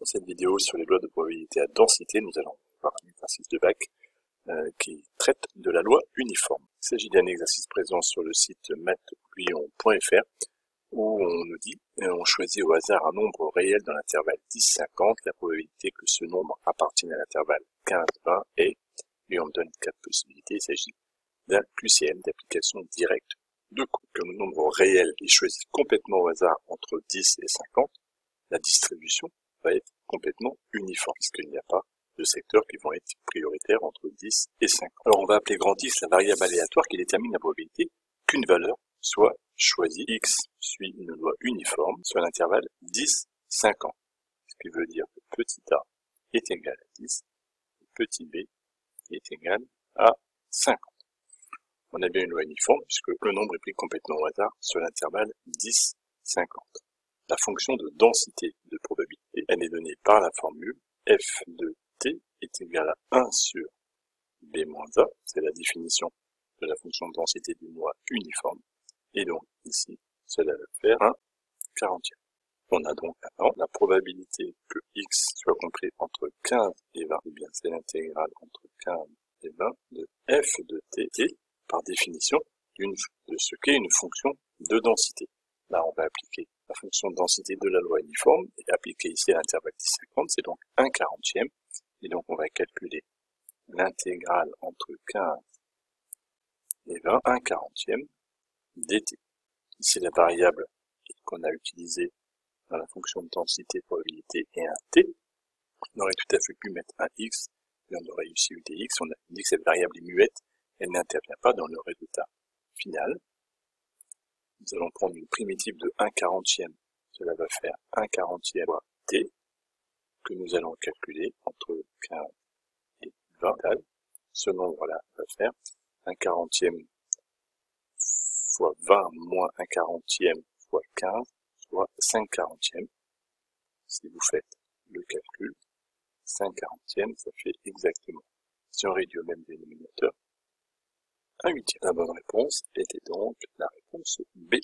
Dans cette vidéo sur les lois de probabilité à densité, nous allons voir un exercice de bac qui traite de la loi uniforme. Il s'agit d'un exercice présent sur le site mathouillon.fr où on nous dit, on choisit au hasard un nombre réel dans l'intervalle 10-50, la probabilité que ce nombre appartienne à l'intervalle 15-20 est, et on me donne 4 possibilités, il s'agit d'un QCM, d'application directe de coût. Comme le nombre réel est choisi complètement au hasard entre 10 et 50, la distribution va être complètement uniforme, puisqu'il n'y a pas de secteurs qui vont être prioritaires entre 10 et 50. Alors on va appeler grand X la variable aléatoire qui détermine la probabilité qu'une valeur soit choisie. X suit une loi uniforme sur l'intervalle 10-50, ce qui veut dire que petit a est égal à 10, et petit b est égal à 50. On a bien une loi uniforme puisque le nombre est pris complètement au hasard sur l'intervalle 10-50. La fonction de densité de probabilité, elle est donnée par la formule f de t est égal à 1 sur b moins a, c'est la définition de la fonction de densité d'une loi uniforme, et donc ici, cela va faire 1 quarantième. On a donc maintenant la probabilité que x soit compris entre 15 et 20, et bien c'est l'intégrale entre 15 et 20 de f de t, qui par définition de ce qu'est une fonction de densité. Là, on va appliquer la fonction de densité de la loi uniforme et appliquer ici à l'intervalle 10-50, c'est donc 1 quarantième. Et donc, on va calculer l'intégrale entre 15 et 20, 1 quarantième dt. Ici, la variable qu'on a utilisée dans la fonction de densité probabilité est un t. On aurait tout à fait pu mettre un x, et on aurait ici eu dx. On a dit que cette variable est muette, elle n'intervient pas dans le résultat final. Nous allons prendre une primitive de 1 quarantième, cela va faire 1 quarantième fois t, que nous allons calculer entre 15 et 20. Ce nombre-là va faire 1 quarantième fois 20 moins 1 quarantième fois 15, soit 5 quarantièmes. Si vous faites le calcul, 5 quarantièmes, ça fait exactement, si on réduit au même dénominateur, 1 huitième. La bonne réponse était donc la réponse B.